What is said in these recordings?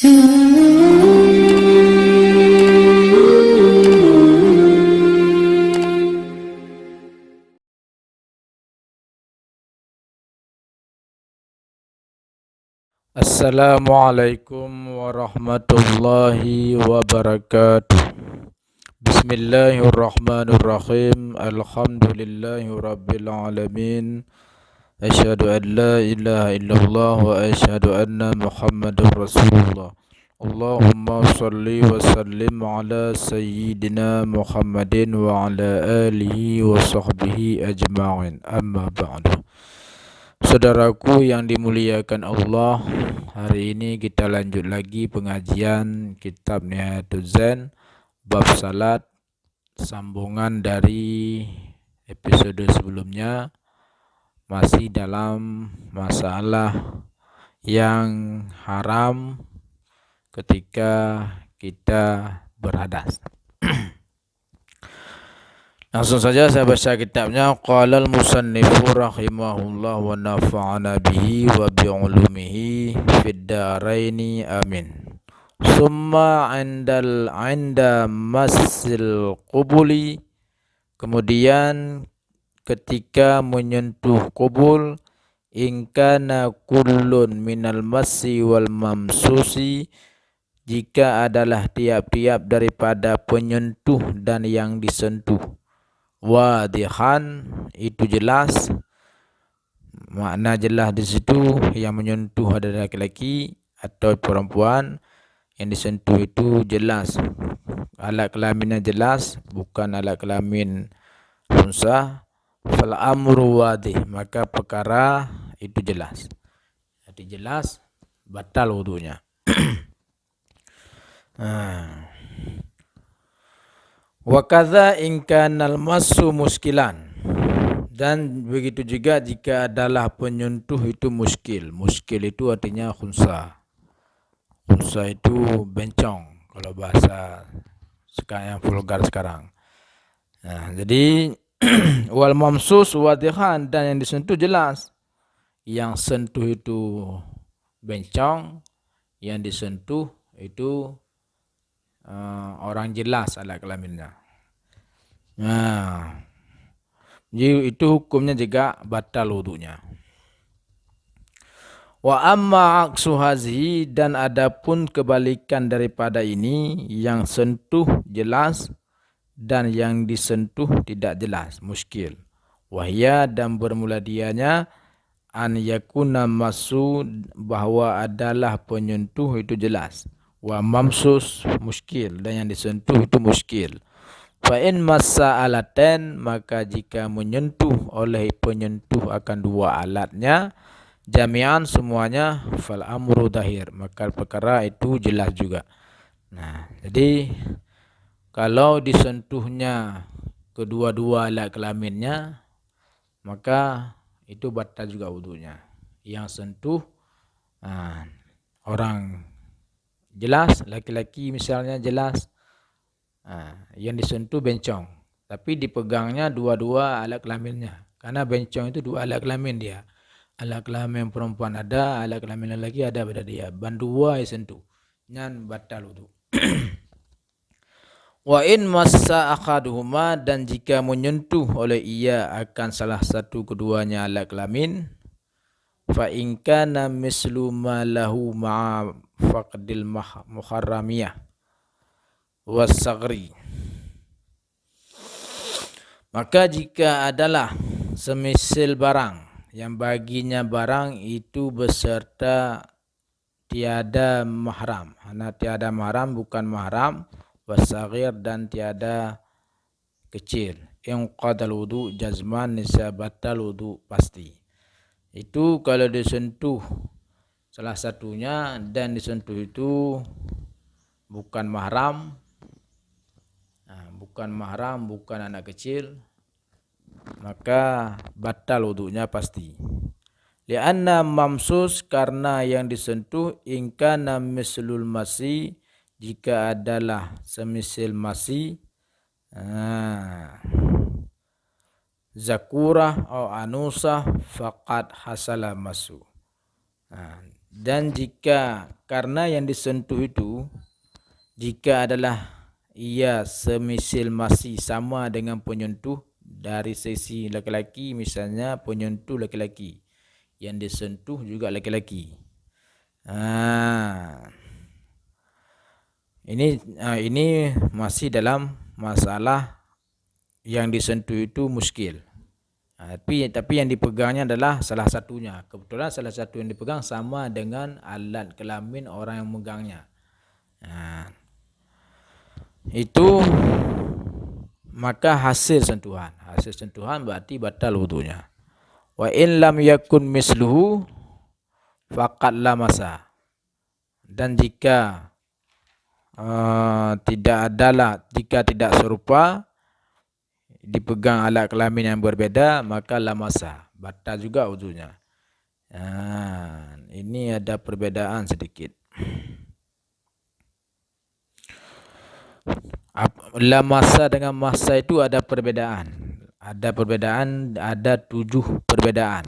Assalamualaikum warahmatullahi wabarakatuh. Bismillahirrahmanirrahim. Alhamdulillahirabbil alamin. Asyhadu an la ilaha illallah wa asyhadu anna Muhammadar Rasulullah. Allahumma shalli wa sallim ala sayyidina Muhammadin wa ala alihi wa sahbihi ajma'in. Amma ba'du. Saudaraku yang dimuliakan Allah, hari ini kita lanjut lagi pengajian kitab Nihayatul Zain, bab salat, sambungan dari episode sebelumnya, masih dalam masalah yang haram ketika kita berhadas. Langsung saja saya baca kitabnya. Qala al-musannifu rahimahullah wa nafa'ana bihi wa bi'ulumihi fid daraini amin. Summa 'inda massil qubuli, kemudian ketika menyentuh kubul, in kana kullun minal massi wal mamsusi, jika adalah tiap-tiap daripada penyentuh dan yang disentuh, wadihan, itu jelas. Makna jelas di situ, yang menyentuh adalah laki-laki atau perempuan, yang disentuh itu jelas. Alat kelaminnya jelas, bukan alat kelamin unsa. Fal amru wadih, maka perkara itu jelas. Jadi jelas, batal wudunya. Wa kadza in kanal massu muskilan, dan begitu juga jika adalah penyentuh itu muskil. Muskil itu artinya khunsa. Khunsa itu bencong kalau bahasa sekarang yang vulgar sekarang. Jadi wal mamsus wadihan, dan yang disentuh jelas. Yang sentuh itu bencong, yang disentuh itu orang jelas alat kelaminnya. Jadi itu hukumnya juga batal wudunya. Wa amma aksu hazi, dan adapun kebalikan daripada ini, yang sentuh jelas dan yang disentuh tidak jelas, muskil. Wahya, dan bermula dianya, an yakuna masu, bahwa adalah penyentuh itu jelas. Wa mamsus muskil, dan yang disentuh itu muskil. Fa in massa alaten, maka jika menyentuh oleh penyentuh akan dua alatnya, jami'an semuanya, fal amru dahir, maka perkara itu jelas juga. Jadi kalau disentuhnya kedua-dua alat kelaminnya, maka itu batal juga wudunya. Yang sentuh orang jelas, laki-laki misalnya jelas, yang disentuh bencong, tapi dipegangnya dua-dua alat kelaminnya. Karena bencong itu dua alat kelamin dia. Alat kelamin perempuan ada, alat kelamin lelaki ada pada dia. Bandua yang sentuh, nyan batal wudu. Wa in massa akhaduhuma, dan jika menyentuh oleh ia akan salah satu keduanya alat kelamin, fa in kana mislu ma lahu ma'a faqdil muharramiyah wasagri, maka jika adalah semisal barang, yang baginya barang itu beserta tiada mahram. Tiada mahram, bukan mahram, wasagir, dan tiada kecil. Yang qadal wudu jazman, nisa batal wudu pasti. Itu kalau disentuh salah satunya dan disentuh itu bukan mahram, bukan anak kecil, maka batal wudunya pasti. Lianna mamsus, karena yang disentuh, in kana mislul masi, jika adalah semisal masi, zakurah atau anusah, faqad hasala masu. Dan jika karena yang disentuh itu, jika adalah ia semisil masih sama dengan penyentuh dari sisi laki-laki, misalnya penyentuh laki-laki, yang disentuh juga laki-laki. Ini masih dalam masalah yang disentuh itu muskil. Tapi yang dipegangnya adalah salah satunya. Kebetulan salah satu yang dipegang sama dengan alat kelamin orang yang megangnya. Itu maka hasil sentuhan. Hasil sentuhan berarti batal wudunya. Wa in lam yakun misluhu faqad lamasa. Dan jika jika tidak serupa, dipegang alat kelamin yang berbeda, maka lamasa, batal juga wudunya. Ini ada perbedaan sedikit. Lamasa dengan masa itu ada perbedaan. Ada 7 perbedaan.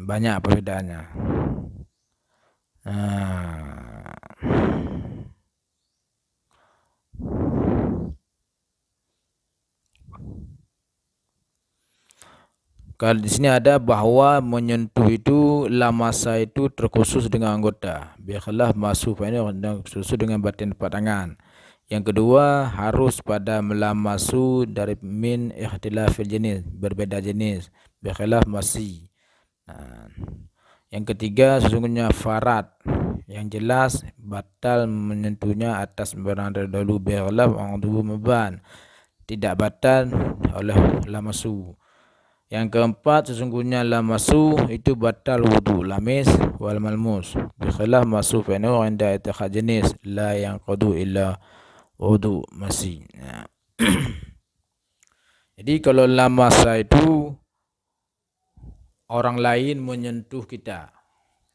Banyak perbedaannya. Kalau di sini ada bahwa menyentuh itu lamasa itu terkhusus dengan anggota. Biarlah masuk ini khusus dengan batin telapak tangan. Yang kedua harus pada melamasu dari min ikhtilafil jenis, berbeda jenis. Biarlah masih. Yang ketiga sesungguhnya farad, yang jelas batal menyentuhnya atas barang terdahulu. Biarlah wa'udhu maban, tidak batal oleh lamasu. Yang keempat sesungguhnya lamasu itu batal wudu, lamis wal malmus. Bikhilaf masu fa'inu inda itikhad jenis la yang qadu illa wudu masih. Jadi kalau lamasa itu orang lain menyentuh kita,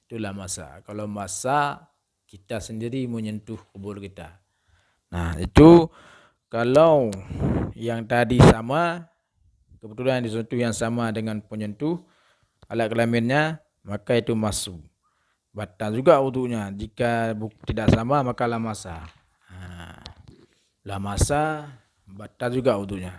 itu lamasa. Kalau masa kita sendiri menyentuh kubur kita. Nah itu kalau yang tadi sama, kebetulan disentuh yang sama dengan penyentuh alat kelaminnya, maka itu masu. Batal juga wudunya. Jika tidak sama maka lamasa. Lamasa batal juga wudunya.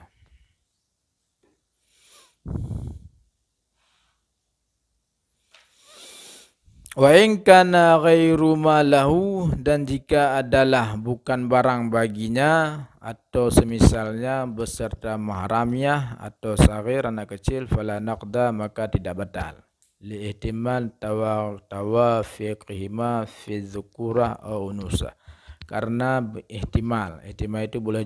Wa in kana ghairu ma lahu, dan jika adalah bukan barang baginya atau semisalnya beserta mahramnya atau saghir anak kecil, fala naqda maka tidak batal. Li ihtimal tawafiqihima fi dzukurah au unusa. Karena ihtimal itu boleh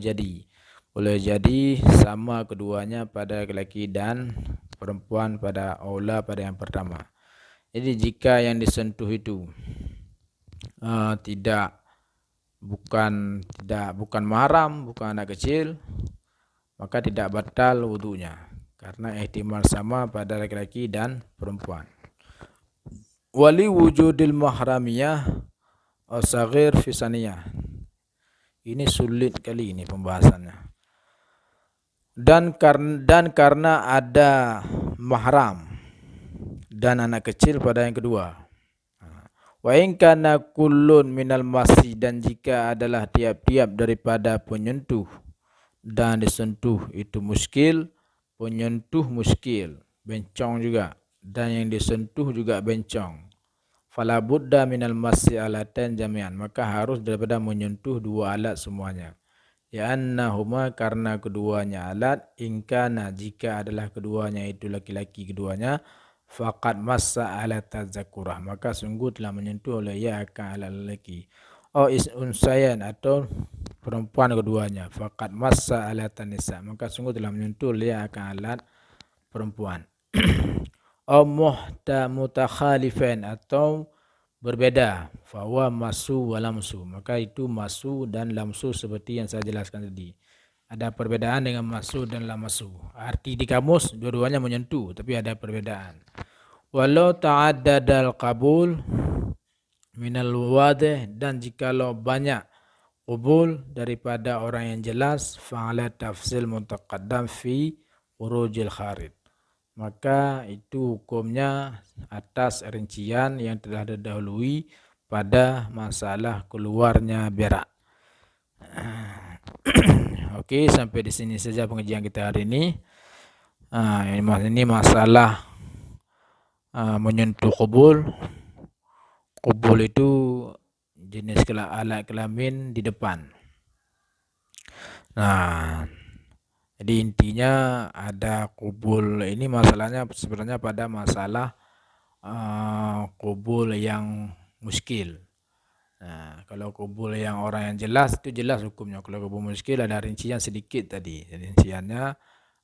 jadi sama keduanya pada laki-laki dan perempuan pada aula pada yang pertama. Jadi jika yang disentuh itu bukan mahram, bukan anak kecil, maka tidak batal wudunya karena ihtimal sama pada laki-laki dan perempuan. Wali wujudil mahramiyah as-saghir fi saniyah. Ini sulit kali ini pembahasannya. Dan karena ada mahram dan anak kecil pada yang kedua. Wa in kana kullun minal masi, dan jika adalah tiap-tiap daripada penyentuh dan disentuh itu muskil, penyentuh muskil, bencong juga, dan yang disentuh juga bencong. Fala budda minal masi alatan jami'an, maka harus daripada menyentuh dua alat semuanya. Ya annahuma, karena keduanya alat, ingkana jika adalah keduanya itu laki-laki keduanya, faqad massa ala tazakurah, maka sungguh telah menyentuh oleh ia akan alat lelaki. Unsayan atau perempuan keduanya, faqad massa ala tanisa, maka sungguh telah menyentuh oleh ia akan alat perempuan. Mutakhalifan atau berbeda, fahuwa masu wa lamsu, maka itu masu dan lamsu seperti yang saya jelaskan tadi. Ada perbedaan dengan masu dan lamasu. Arti di kamus dua-duanya menyentuh, tapi ada perbedaan. Walau ta'addadal qabul minal wadih, dan jikalau banyak qabul daripada orang yang jelas, fa'ala tafsil mutaqaddam fi urujil kharid, maka itu hukumnya atas rincian yang telah didahului pada masalah keluarnya berak. Oke, sampai di sini saja pengajian kita hari ini. Ini masalah menyentuh kubul. Kubul itu jenis alat kelamin di depan. Nah, jadi intinya ada kubul ini masalahnya sebenarnya pada masalah kubul yang muskil. Nah, kalau kubul yang orang yang jelas itu jelas hukumnya. Kalau kubul muskil ada rincian sedikit tadi. Rinciannya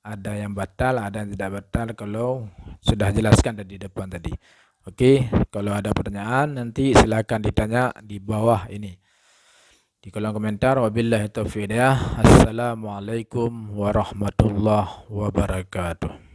ada yang batal, ada yang tidak batal kalau sudah jelaskan di depan tadi. Oke, kalau ada pertanyaan nanti silakan ditanya di bawah ini. Di kolom komentar. Wabillahi taufiq hidayah. Assalamualaikum warahmatullahi wabarakatuh.